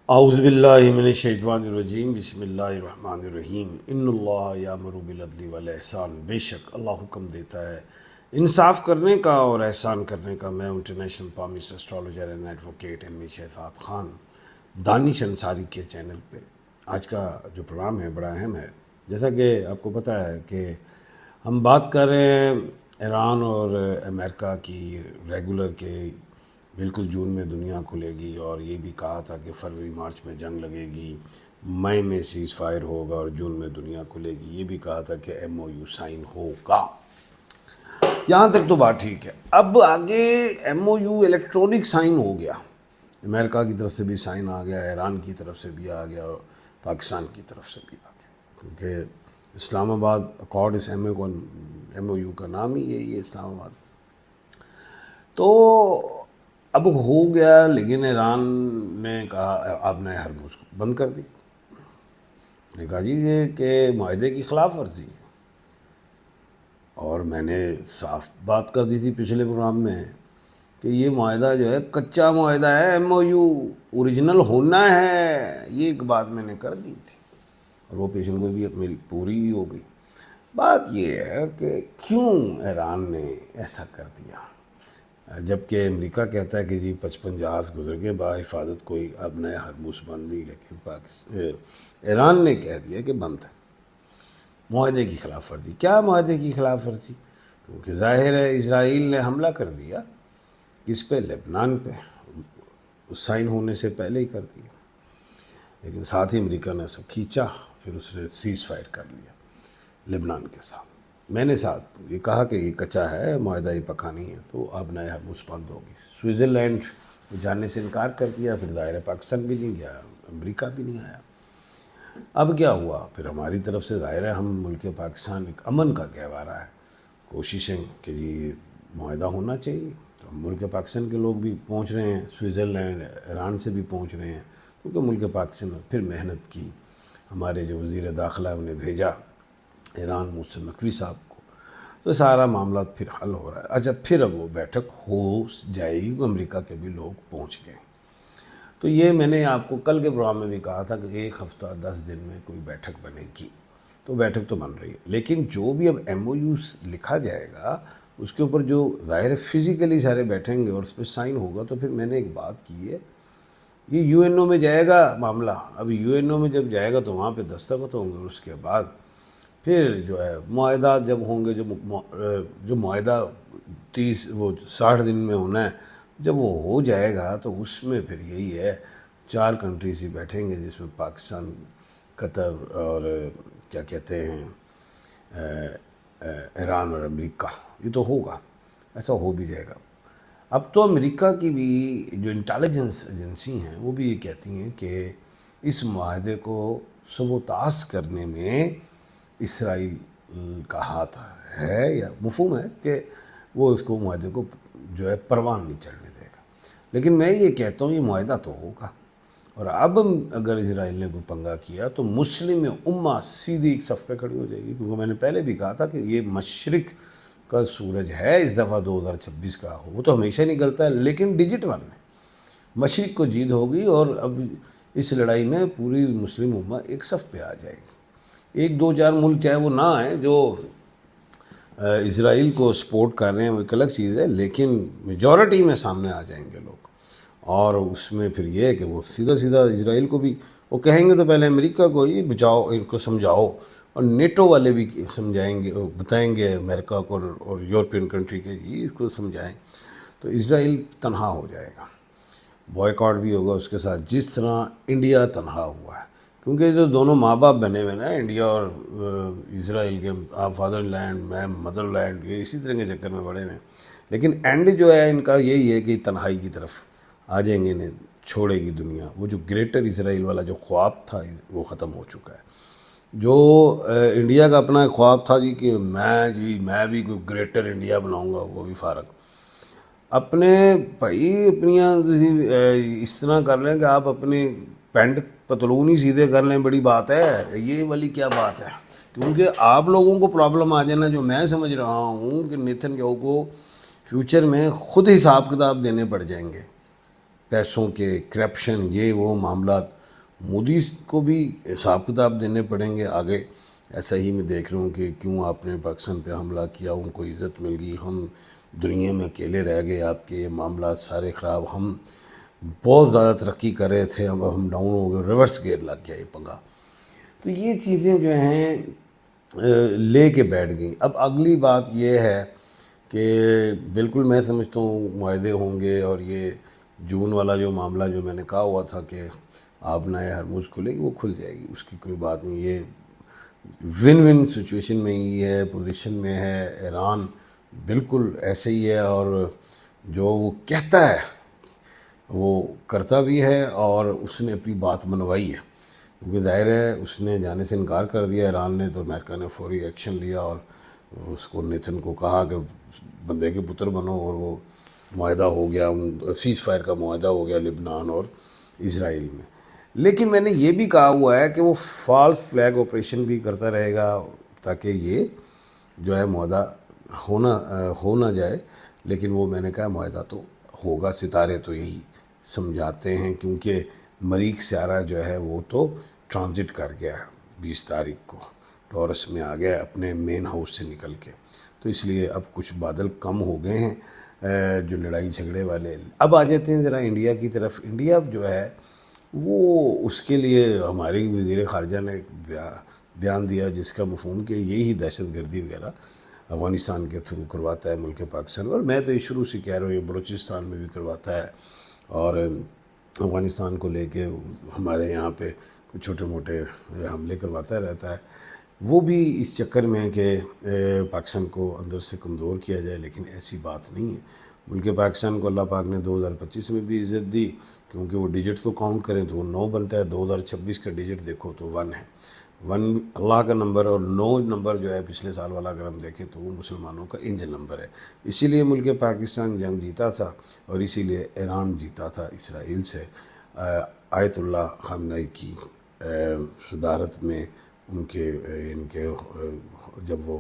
اعوذ باللہ من الشیطان الرجیم بسم اللہ الرحمن الرحیم ان اللہ یامر بالعدل والاحسان، بے شک اللہ حکم دیتا ہے انصاف کرنے کا اور احسان کرنے کا۔ میں international palmist astrologer and advocate M A Shahzad Khan Danish Ansari کے چینل پہ آج کا جو پروگرام ہے بڑا اہم ہے۔ جیسا کہ آپ کو پتہ ہے کہ ہم بات کر رہے ہیں ایران اور امریکہ کی ریگولر کے بالکل جون میں دنیا کھلے گی، اور یہ بھی کہا تھا کہ فروری مارچ میں جنگ لگے گی، مئی میں سیز فائر ہوگا اور جون میں دنیا کھلے گی۔ یہ بھی کہا تھا کہ ایم او یو سائن ہوگا۔ یہاں تک تو بات ٹھیک ہے۔ اب آگے M O U electronic sign ہو گیا، امریکہ کی طرف سے بھی سائن آ گیا، ایران کی طرف سے بھی آ گیا اور پاکستان کی طرف سے بھی آ گیا، کیونکہ اسلام آباد اکارڈ اس ایم او یو کا نام ہی یہی ہے، اسلام آباد۔ تو اب ہو گیا، لیکن ایران نے کہا آپ نے ہرمز کو بند کر دی۔ نے کہا جی یہ کہ معاہدے کی خلاف ورزی، اور میں نے صاف بات کر دی تھی پچھلے پروگرام میں کہ یہ معاہدہ جو ہے کچا معاہدہ ہے، ایم او یو اوریجنل ہونا ہے، یہ ایک بات میں نے کر دی تھی، اور وہ پیشن گوئی بھی میری پوری ہی ہو گئی۔ بات یہ ہے کہ کیوں ایران نے ایسا کر دیا، جبکہ امریکہ کہتا ہے کہ جی 55 جہاز گزر گئے بحفاظت، کوئی اب نیا ہرمز بند نہیں، لیکن ایران نے کہہ دیا کہ بند ہے۔ معاہدے کی خلاف ورزی۔ کیا معاہدے کی خلاف ورزی؟ کیونکہ ظاہر ہے اسرائیل نے حملہ کر دیا، کس پہ؟ لبنان پہ، اس سائن ہونے سے پہلے ہی کر دیا، لیکن ساتھ ہی امریکہ نے اسے کھینچا، پھر اس نے سیز فائر کر لیا لبنان کے ساتھ۔ میں نے ساتھ یہ کہا کہ یہ کچا ہے، معاہدہ یہ پکا نہیں ہے، تو اب نیا ہرمز بند ہوگی۔ سوئٹزرلینڈ جانے سے انکار کر دیا، پھر ظاہر ہے پاکستان بھی نہیں گیا، امریکہ بھی نہیں آیا۔ اب کیا ہوا؟ پھر ہماری طرف سے ظاہر ہے ہم ملک پاکستان ایک امن کا گہوارہ ہے، کوششیں کہ جی معاہدہ ہونا چاہیے، تو ملک پاکستان کے لوگ بھی پہنچ رہے ہیں، سوئٹزرلینڈ ایران سے بھی پہنچ رہے ہیں، کیونکہ ملک پاکستان نے پھر محنت کی، ہمارے جو وزیر داخلہ انہیں بھیجا ایران محسن نقوی صاحب کو، تو سارا معاملات پھر حل ہو رہا ہے۔ اچھا پھر اب وہ بیٹھک ہو جائے گی، امریکہ کے بھی لوگ پہنچ گئے، تو یہ میں نے آپ کو کل کے پروگرام میں بھی کہا تھا کہ 1 ہفتہ 10 دن میں کوئی بیٹھک بنے گی، تو بیٹھک تو بن رہی ہے، لیکن جو بھی اب ایم او یو لکھا جائے گا اس کے اوپر جو ظاہر فزیکلی سارے بیٹھیں گے اور اس پہ سائن ہوگا، تو پھر میں نے ایک بات کی ہے، یہ یو این او میں جائے گا معاملہ۔ اب یو این او میں جب جائے گا تو وہاں پہ دستخط ہوں گے، اس کے بعد پھر جو ہے معاہدات جب ہوں گے، جو معاہدہ 60 دن میں ہونا ہے، جب وہ ہو جائے گا تو اس میں پھر یہی ہے 4 کنٹریز ہی بیٹھیں گے، جس میں پاکستان، قطر اور کیا کہتے ہیں ایران اور امریکہ، یہ تو ہوگا، ایسا ہو بھی جائے گا۔ اب تو امریکہ کی بھی جو انٹیلیجنس ایجنسی ہیں وہ بھی یہ کہتی ہیں کہ اس معاہدے کو سبوتاژ کرنے میں اسرائیل کا ہاتھ ہے، یا مفہوم ہے کہ وہ اس کو معاہدے کو جو ہے پروان نہیں چڑھنے دے گا۔ لیکن میں یہ کہتا ہوں یہ معاہدہ تو ہوگا، اور اب اگر اسرائیل نے کوئی پنگا کیا تو مسلم امہ سیدھی ایک صف پہ کھڑی ہو جائے گی، کیونکہ میں نے پہلے بھی کہا تھا کہ یہ مشرق کا سورج ہے اس دفعہ 2026 کا، وہ تو ہمیشہ نکلتا ہے، لیکن ڈیجٹ 1 میں مشرق کو جیت ہوگی، اور اب اس لڑائی میں پوری مسلم امہ ایک صف پہ آ جائے گی۔ 1 2 4 ملک چاہے وہ نہ آئیں جو اسرائیل کو سپورٹ کر رہے ہیں، وہ ایک الگ چیز ہے، لیکن میجورٹی میں سامنے آ جائیں گے لوگ، اور اس میں پھر یہ ہے کہ وہ سیدھا سیدھا اسرائیل کو بھی وہ کہیں گے، تو پہلے امریکہ کو ہی بچاؤ، ان کو سمجھاؤ، اور نیٹو والے بھی سمجھائیں گے، بتائیں گے امریکہ کو اور یورپین کنٹری کے جی اس کو سمجھائیں، تو اسرائیل تنہا ہو جائے گا، بوائیکاٹ بھی ہوگا اس کے ساتھ، جس طرح انڈیا تنہا ہوا ہے، کیونکہ جو دونوں ماں باپ بنے ہوئے نا انڈیا اور اسرائیل کے، آپ فادر لینڈ میں مدر لینڈ، یہ اسی طرح کے چکر میں بڑے ہیں، لیکن اینڈ جو ہے ان کا یہی ہے کہ تنہائی کی طرف آ جائیں گے، انہیں چھوڑے گی دنیا، وہ جو گریٹر اسرائیل والا جو خواب تھا وہ ختم ہو چکا ہے۔ جو انڈیا کا اپنا خواب تھا جی کہ میں بھی کوئی گریٹر انڈیا بناؤں گا، وہ بھی فارغ۔ اپنے بھائی اپنی اس طرح کر لیں کہ آپ اپنے پینٹ پتلون ہی سیدھے کر لیں، بڑی بات ہے، یہ والی کیا بات ہے؟ کیونکہ آپ لوگوں کو پرابلم آ جانا، جو میں سمجھ رہا ہوں کہ نیتن یاہو کو فیوچر میں خود حساب کتاب دینے پڑ جائیں گے، پیسوں کے، کرپشن، یہ وہ معاملات، مودی کو بھی حساب کتاب دینے پڑیں گے آگے. ایسا ہی میں دیکھ رہا ہوں کہ کیوں آپ نے پاکستان پہ حملہ کیا، ان کو عزت مل گئی، ہم دنیا میں اکیلے رہ گئے، آپ کے یہ معاملات سارے خراب، ہم بہت زیادہ ترقی کر رہے تھے، اب ہم ڈاؤن ہو گئے، ریورس گیئر لگ گیا یہ پنگا. تو یہ چیزیں جو ہیں لے کے بیٹھ گئیں. اب اگلی بات یہ ہے کہ بالکل میں سمجھتا ہوں معاہدے ہوں گے، اور یہ جون والا جو معاملہ جو میں نے کہا ہوا تھا کہ آپ نئے ہرموز کھلے گی، وہ کھل جائے گی، اس کی کوئی بات نہیں. یہ ون ون سچویشن میں ہی ہے، پوزیشن میں ہے. ایران بالکل ایسے ہی ہے، اور جو وہ کہتا ہے وہ کرتا بھی ہے، اور اس نے اپنی بات منوائی ہے. کیونکہ ظاہر ہے اس نے جانے سے انکار کر دیا ایران نے، تو امریکہ نے فوری ایکشن لیا اور اس کو نیتن کو کہا کہ بندے کے پتر بنو، اور وہ معاہدہ ہو گیا، سیز فائر کا معاہدہ ہو گیا لبنان اور اسرائیل میں. لیکن میں نے یہ بھی کہا ہوا ہے کہ وہ فالس فلیگ آپریشن بھی کرتا رہے گا تاکہ یہ جو ہے معاہدہ ہو نہ جائے. لیکن وہ میں نے کہا معاہدہ تو ہوگا، ستارے تو یہی سمجھاتے ہیں، کیونکہ مریخ سیارہ جو ہے وہ تو ٹرانزٹ کر گیا 20 تاریخ کو، ٹورس میں آ گیا اپنے مین ہاؤس سے نکل کے. تو اس لیے اب کچھ بادل کم ہو گئے ہیں جو لڑائی جھگڑے والے. اب آ جاتے ہیں ذرا انڈیا کی طرف. انڈیا جو ہے وہ اس کے لیے ہماری وزیر خارجہ نے بیان دیا جس کا مفہوم کہ یہی دہشت گردی وغیرہ افغانستان کے تھرو کرواتا ہے ملک پاکستان. اور میں تو یہ شروع سے کہہ رہا ہوں یہ بلوچستان میں بھی کرواتا ہے، اور افغانستان کو لے کے ہمارے یہاں پہ کچھ چھوٹے موٹے حملے کرواتا رہتا ہے. وہ بھی اس چکر میں کہ پاکستان کو اندر سے کمزور کیا جائے، لیکن ایسی بات نہیں ہے. ملک پاکستان کو اللہ پاک نے 2025 میں بھی عزت دی، کیونکہ وہ ڈیجٹ تو کاؤنٹ کریں تو وہ 9 بنتا ہے. 2026 کا ڈیجٹ دیکھو تو 1 ہے. 1 اللہ کا نمبر، اور 9 نمبر جو ہے پچھلے سال والا اگر ہم دیکھیں تو وہ مسلمانوں کا انجن نمبر ہے. اسی لیے ملک پاکستان جنگ جیتا تھا، اور اسی لیے ایران جیتا تھا اسرائیل سے. آیت اللہ خامنئی کی صدارت میں ان کے جب وہ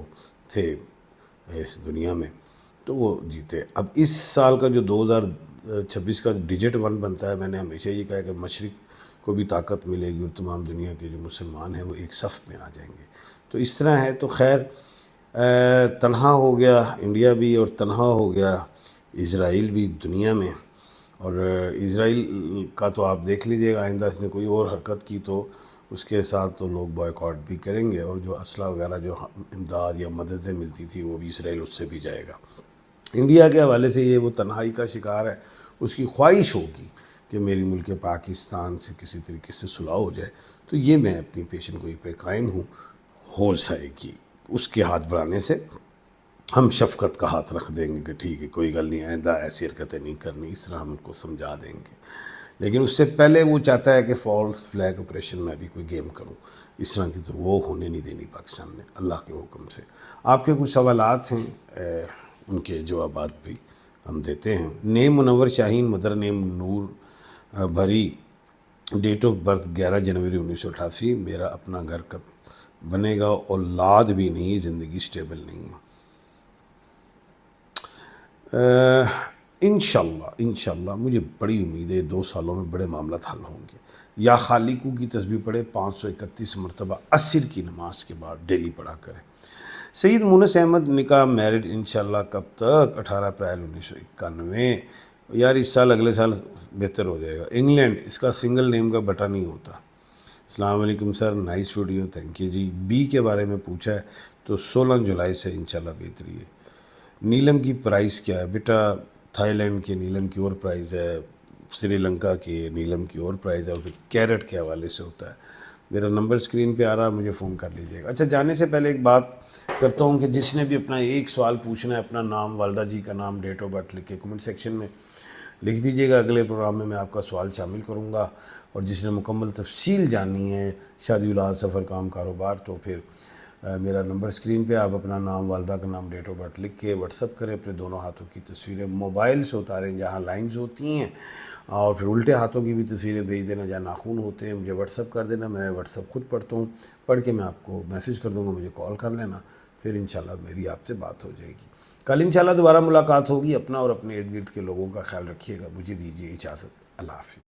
تھے اس دنیا میں تو وہ جیتے. اب اس سال کا جو 2026 کا ڈیجٹ 1 بنتا ہے، میں نے ہمیشہ یہ کہا کہ مشرق کو بھی طاقت ملے گی اور تمام دنیا کے جو مسلمان ہیں وہ ایک صف میں آ جائیں گے. تو اس طرح ہے. تو خیر تنہا ہو گیا انڈیا بھی، اور تنہا ہو گیا اسرائیل بھی دنیا میں. اور اسرائیل کا تو آپ دیکھ لیجئے گا، آئندہ اس نے کوئی اور حرکت کی تو اس کے ساتھ تو لوگ بائیکاٹ بھی کریں گے، اور جو اسلحہ وغیرہ جو امداد یا مددیں ملتی تھی وہ بھی اسرائیل اس سے بھی جائے گا. انڈیا کے حوالے سے یہ وہ تنہائی کا شکار ہے. اس کی خواہش ہوگی کہ میری ملک پاکستان سے کسی طریقے سے صلح ہو جائے. تو یہ میں اپنی پیشن گوئی پہ قائم ہوں. ہو جائے گی، اس کے ہاتھ بڑھانے سے ہم شفقت کا ہاتھ رکھ دیں گے کہ ٹھیک ہے کوئی گل نہیں، آئندہ ایسی حرکتیں نہیں کرنی، اس طرح ہم ان کو سمجھا دیں گے. لیکن اس سے پہلے وہ چاہتا ہے کہ فالس فلیگ آپریشن میں بھی کوئی گیم کروں. اس طرح کی تو وہ ہونے نہیں دینی پاکستان نے اللہ کے حکم سے. آپ کے کچھ سوالات ہیں، ان کے جوابات بھی ہم دیتے ہیں. نیم منور شاہین، مدر نیم نور بھری، ڈیٹ آف برتھ 11 جنوری 1988. میرا اپنا گھر کب بنے گا؟ اولاد بھی نہیں، زندگی سٹیبل نہیں ہے. انشاءاللہ مجھے بڑی امید ہے 2 سالوں میں بڑے معاملات حل ہوں گے. یا خالقو کی تسبیح پڑھے 531 مرتبہ عصر کی نماز کے بعد ڈیلی پڑھا کریں. سید مونس احمد نکاح میرڈ انشاءاللہ کب تک؟ 18 اپریل 1991. یار اس سال اگلے سال بہتر ہو جائے گا. انگلینڈ. اس کا سنگل نیم کا بٹا نہیں ہوتا. السلام علیکم sir, nice video, thank you جی. بی کے بارے میں پوچھا ہے تو 16 جولائی سے انشاءاللہ بہتری ہے. نیلم کی پرائز کیا ہے؟ بیٹا تھائی لینڈ کے نیلم کی اور پرائز ہے، سری لنکا کے نیلم کی اور پرائز ہے، اور پھر کیرٹ کے حوالے سے ہوتا ہے. میرا نمبر اسکرین پہ آ رہا ہے، مجھے فون کر لیجیے گا. اچھا جانے سے پہلے ایک بات کرتا ہوں کہ جس نے بھی اپنا ایک سوال پوچھنا ہے، اپنا نام، والدہ جی کا نام، ڈیٹ آف برتھ لکھ کے کمنٹ سیکشن میں لکھ دیجیے گا. اگلے پروگرام میں آپ کا سوال شامل کروں گا. اور جس نے مکمل تفصیل جاننی ہے، شادی اولاد، سفر، کام، کاروبار، تو پھر میرا نمبر اسکرین پہ آپ اپنا نام، والدہ کا نام، ڈیٹ آف برتھ لکھ کے واٹس اپ کریں. اپنے دونوں ہاتھوں کی تصویریں موبائل سے اتاریں جہاں لائنز ہوتی ہیں، اور پھر الٹے ہاتھوں کی بھی تصویریں بھیج دینا جہاں ناخون ہوتے ہیں. مجھے واٹس اپ کر دینا، میں واٹس اپ خود پڑھتا ہوں، پڑھ کے میں آپ کو میسیج کر دوں گا، مجھے کال کر لینا. پھر انشاءاللہ میری آپ سے بات ہو جائے گی. کل انشاءاللہ دوبارہ ملاقات ہوگی. اپنا اور اپنے ارد گرد کے لوگوں کا خیال رکھیے گا. مجھے دیجیے اجازت. اللہ حافظ.